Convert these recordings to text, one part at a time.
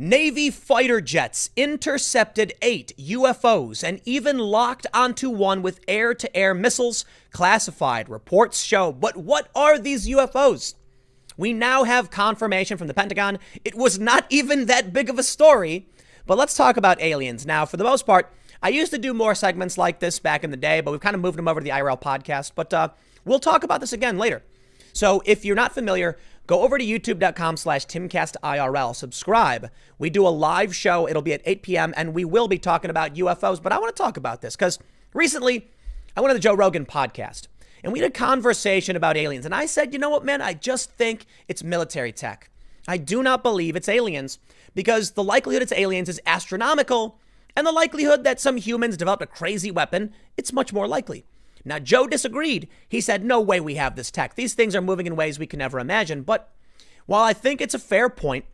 Navy fighter jets intercepted 8 UFOs and even locked onto one with air-to-air missiles, classified, reports show. But what are these UFOs? We now have confirmation from the Pentagon. It was not even that big of a story. But let's talk about aliens. Now, for the most part, I used to do more segments like this back in the day, but we've kind of moved them over to the IRL podcast. But we'll talk about this again later. So if you're not familiar, go over to youtube.com/TimCastIRL. Subscribe. We do a live show. It'll be at 8 p.m. and we will be talking about UFOs. But I want to talk about this because recently I went on the Joe Rogan podcast and we had a conversation about aliens. And I said, you know what, man, I just think it's military tech. I do not believe it's aliens because the likelihood it's aliens is astronomical. And the likelihood that some humans developed a crazy weapon, it's much more likely. Now, Joe disagreed. He said, no way we have this tech. These things are moving in ways we can never imagine. But while I think it's a fair point,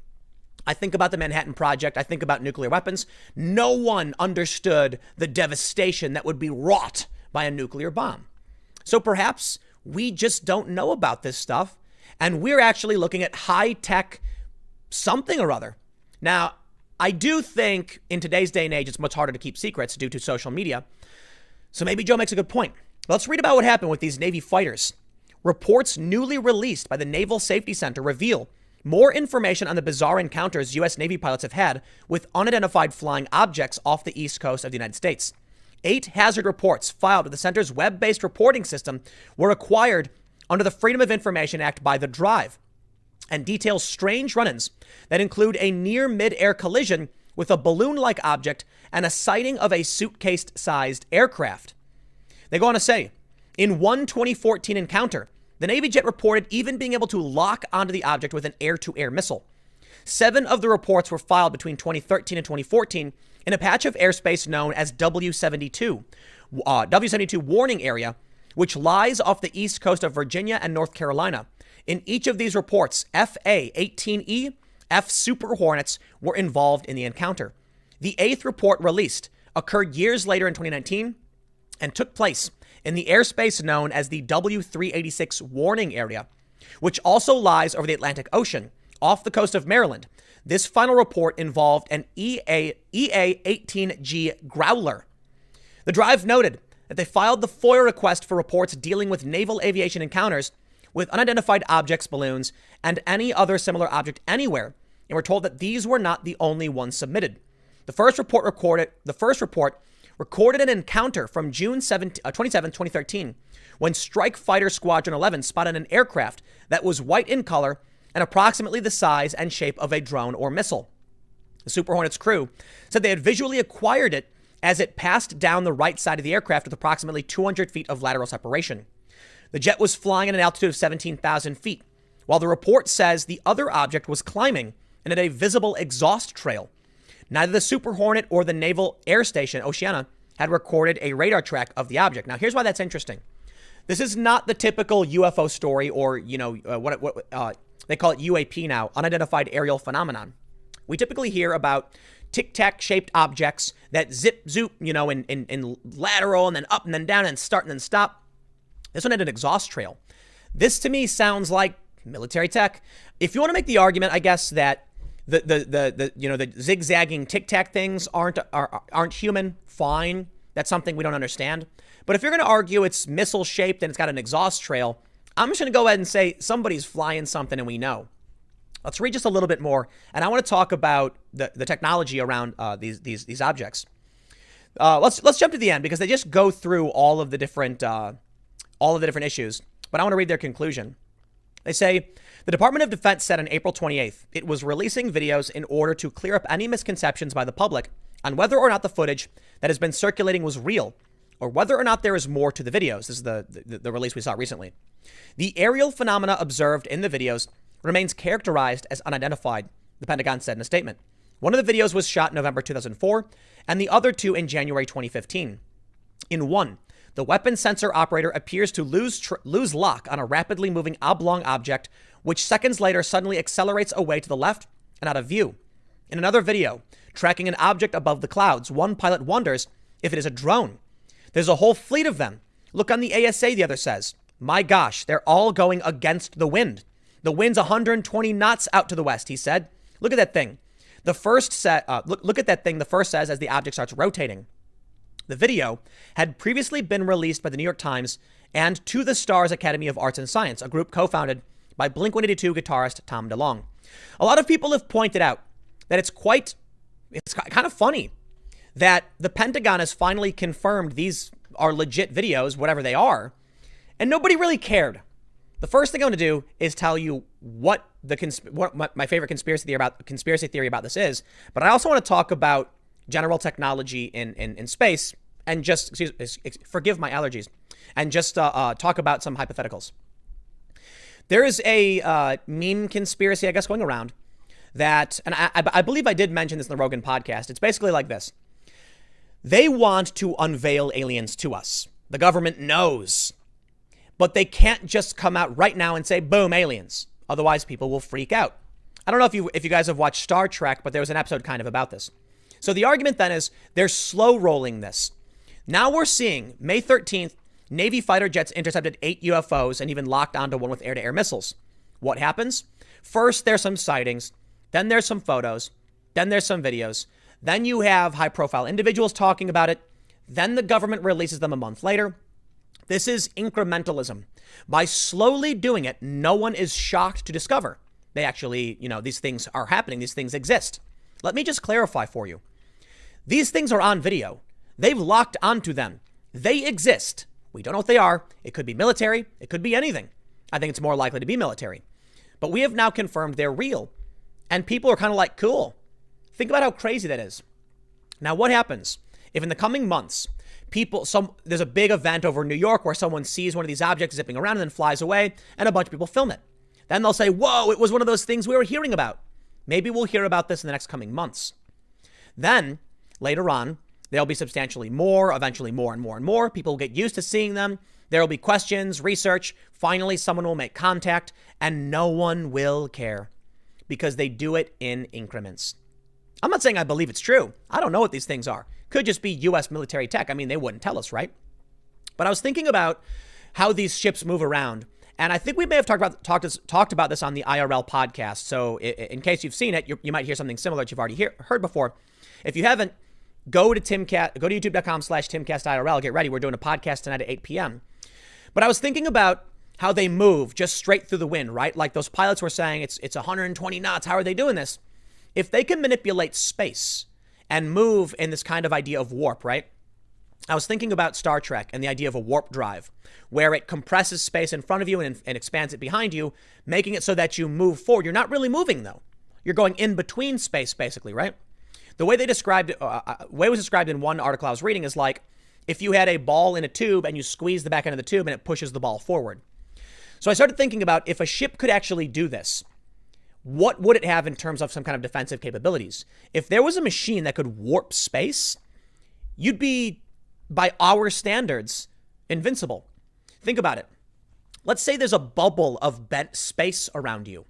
I think about the Manhattan Project. I think about nuclear weapons. No one understood the devastation that would be wrought by a nuclear bomb. So perhaps we just don't know about this stuff. And we're actually looking at high-tech something or other. Now, I do think in today's day and age, it's much harder to keep secrets due to social media. So maybe Joe makes a good point. Let's read about what happened with these Navy fighters. Reports newly released by the Naval Safety Center reveal more information on the bizarre encounters U.S. Navy pilots have had with unidentified flying objects off the east coast of the United States. 8 hazard reports filed with the center's web-based reporting system were acquired under the Freedom of Information Act by The Drive and details strange run-ins that include a near mid-air collision with a balloon-like object and a sighting of a suitcase-sized aircraft. They go on to say, in one 2014 encounter, the Navy jet reported even being able to lock onto the object with an air-to-air missile. 7 of the reports were filed between 2013 and 2014 in a patch of airspace known as W72 warning area, which lies off the east coast of Virginia and North Carolina. In each of these reports, FA-18E, F Super Hornets were involved in the encounter. The 8th report released occurred years later in 2019 and took place in the airspace known as the W386 warning area, which also lies over the Atlantic Ocean off the coast of Maryland. This final report involved an EA-18G Growler. The Drive noted that they filed the FOIA request for reports dealing with naval aviation encounters with unidentified objects, balloons, and any other similar object anywhere, and were told that these were not the only ones submitted. The first report recorded an encounter from June 27, 2013, when Strike Fighter Squadron 11 spotted an aircraft that was white in color and approximately the size and shape of a drone or missile. The Super Hornets crew said they had visually acquired it as it passed down the right side of the aircraft with approximately 200 feet of lateral separation. The jet was flying at an altitude of 17,000 feet, while the report says the other object was climbing and had a visible exhaust trail. Neither the Super Hornet or the Naval Air Station, Oceana, had recorded a radar track of the object. Now, here's why that's interesting. This is not the typical UFO story or, what they call it UAP now, unidentified aerial phenomenon. We typically hear about tic-tac shaped objects that zip, zoop, in lateral and then up and then down and start and then stop. This one had an exhaust trail. This to me sounds like military tech. If you want to make the argument, I guess, that the zigzagging tic-tac things aren't human, fine. That's something we don't understand. But if you're going to argue it's missile shaped and it's got an exhaust trail, I'm just going to go ahead and say somebody's flying something and we know. Let's read just a little bit more. And I want to talk about the technology around these objects. Let's jump to the end because they just go through all of the different issues. But I want to read their conclusion. They say, the Department of Defense said on April 28th, it was releasing videos in order to clear up any misconceptions by the public on whether or not the footage that has been circulating was real or whether or not there is more to the videos. This is the release we saw recently. The aerial phenomena observed in the videos remains characterized as unidentified, the Pentagon said in a statement. One of the videos was shot in November 2004 and the other 2 in January 2015. In one, the weapon sensor operator appears to lose lock on a rapidly moving oblong object, which seconds later suddenly accelerates away to the left and out of view. In another video, tracking an object above the clouds, one pilot wonders if it is a drone. There's a whole fleet of them. Look on the ASA, the other says. My gosh, they're all going against the wind. The wind's 120 knots out to the west, he said. Look at that thing. The first set, look at that thing. The first says as the object starts rotating. The video had previously been released by the New York Times and To the Stars Academy of Arts and Science, a group co-founded by Blink-182 guitarist Tom DeLonge. A lot of people have pointed out that it's kind of funny that the Pentagon has finally confirmed these are legit videos, whatever they are, and nobody really cared. The first thing I'm going to do is tell you what my favorite conspiracy theory about this is, but I also want to talk about general technology in space and just forgive my allergies and just talk about some hypotheticals. There is a meme conspiracy, I guess, going around that, and I believe I did mention this in the Rogan podcast. It's basically like this. They want to unveil aliens to us. The government knows, but they can't just come out right now and say, boom, aliens. Otherwise, people will freak out. I don't know if you guys have watched Star Trek, but there was an episode kind of about this. So the argument then is they're slow rolling this. Now we're seeing May 13th, Navy fighter jets intercepted 8 UFOs and even locked onto one with air-to-air missiles. What happens? First, there's some sightings. Then there's some photos. Then there's some videos. Then you have high-profile individuals talking about it. Then the government releases them a month later. This is incrementalism. By slowly doing it, no one is shocked to discover they actually, these things are happening. These things exist. Let me just clarify for you. These things are on video. They've locked onto them. They exist. We don't know what they are. It could be military. It could be anything. I think it's more likely to be military. But we have now confirmed they're real. And people are kind of like, cool. Think about how crazy that is. Now, what happens if in the coming months, there's a big event over New York where someone sees one of these objects zipping around and then flies away and a bunch of people film it? Then they'll say, whoa, it was one of those things we were hearing about. Maybe we'll hear about this in the next coming months. Then later on, there'll be substantially more, eventually more and more and more. People will get used to seeing them. There will be questions, research. Finally, someone will make contact and no one will care because they do it in increments. I'm not saying I believe it's true. I don't know what these things are. Could just be U.S. military tech. I mean, they wouldn't tell us, right? But I was thinking about how these ships move around. And I think we may have talked about this on the IRL podcast. So in case you've seen it, you might hear something similar that you've already heard before. If you haven't, go to youtube.com/TimCastIRL. Get ready. We're doing a podcast tonight at 8 p.m. But I was thinking about how they move just straight through the wind, right? Like those pilots were saying it's 120 knots. How are they doing this? If they can manipulate space and move in this kind of idea of warp, right? I was thinking about Star Trek and the idea of a warp drive, where it compresses space in front of you and expands it behind you, making it so that you move forward. You're not really moving, though. You're going in between space, basically, right? The way they described it, way it was described in one article I was reading is like if you had a ball in a tube and you squeeze the back end of the tube and it pushes the ball forward. So I started thinking about if a ship could actually do this, what would it have in terms of some kind of defensive capabilities? If there was a machine that could warp space, you'd be, by our standards, invincible. Think about it. Let's say there's a bubble of bent space around you.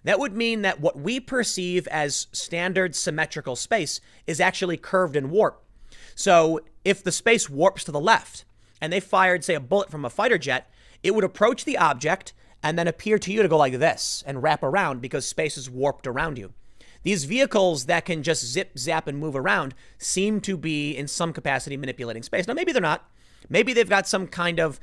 That would mean that what we perceive as standard symmetrical space is actually curved and warped. So if the space warps to the left and they fired, say, a bullet from a fighter jet, it would approach the object and then appear to you to go like this and wrap around because space is warped around you. These vehicles that can just zip, zap, and move around seem to be in some capacity manipulating space. Now, maybe they're not. Maybe they've got some kind of,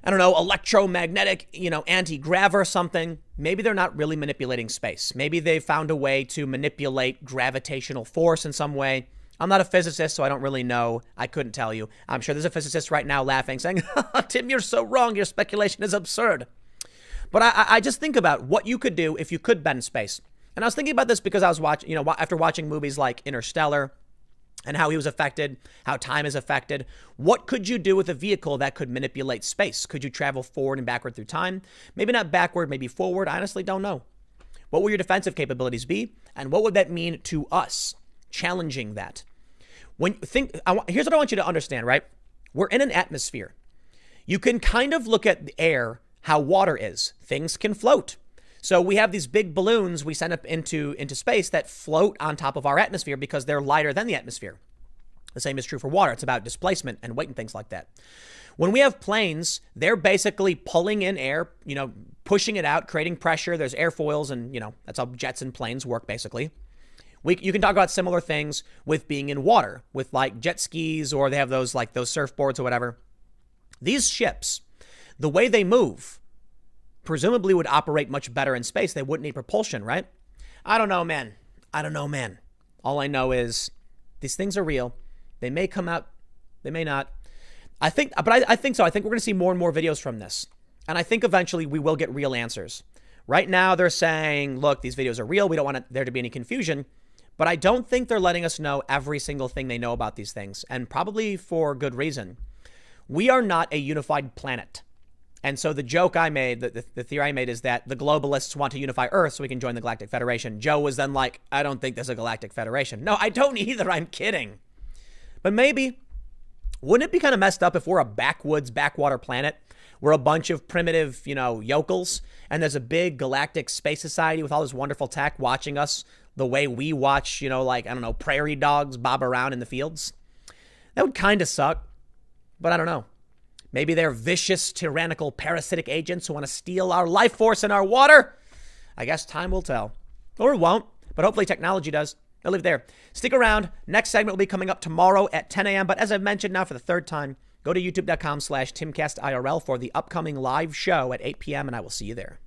electromagnetic, anti-grav or something. Maybe they're not really manipulating space. Maybe they found a way to manipulate gravitational force in some way. I'm not a physicist, so I don't really know. I couldn't tell you. I'm sure there's a physicist right now laughing, saying, Tim, you're so wrong. Your speculation is absurd. But I just think about what you could do if you could bend space. And I was thinking about this because I was watching, after watching movies like Interstellar and how he was affected, how time is affected. What could you do with a vehicle that could manipulate space? Could you travel forward and backward through time? Maybe not backward, maybe forward. I honestly don't know. What will your defensive capabilities be? And what would that mean to us? Challenging that. Here's what I want you to understand, right? We're in an atmosphere. You can kind of look at the air, how water is. Things can float. So we have these big balloons we send up into space that float on top of our atmosphere because they're lighter than the atmosphere. The same is true for water. It's about displacement and weight and things like that. When we have planes, they're basically pulling in air, pushing it out, creating pressure. There's airfoils and, that's how jets and planes work basically. You can talk about similar things with being in water, with like jet skis, or they have those like those surfboards or whatever. These ships, the way they move, presumably would operate much better in space. They wouldn't need propulsion, right? I don't know, man. All I know is these things are real. They may come out. They may not. I think so. I think we're going to see more and more videos from this. And I think eventually we will get real answers. Right now they're saying, look, these videos are real. We don't want there to be any confusion. But I don't think they're letting us know every single thing they know about these things. And probably for good reason. We are not a unified planet. And so the joke I made, the theory I made is that the globalists want to unify Earth so we can join the Galactic Federation. Joe was then like, I don't think there's a Galactic Federation. No, I don't either. I'm kidding. But maybe, wouldn't it be kind of messed up if we're a backwoods, backwater planet? We're a bunch of primitive, yokels. And there's a big galactic space society with all this wonderful tech watching us the way we watch, prairie dogs bob around in the fields. That would kind of suck. But I don't know. Maybe they're vicious, tyrannical, parasitic agents who want to steal our life force and our water. I guess time will tell. Or it won't, but hopefully technology does. I'll leave it there. Stick around. Next segment will be coming up tomorrow at 10 a.m. But as I've mentioned now for the third time, go to youtube.com/TimCastIRL for the upcoming live show at 8 p.m. and I will see you there.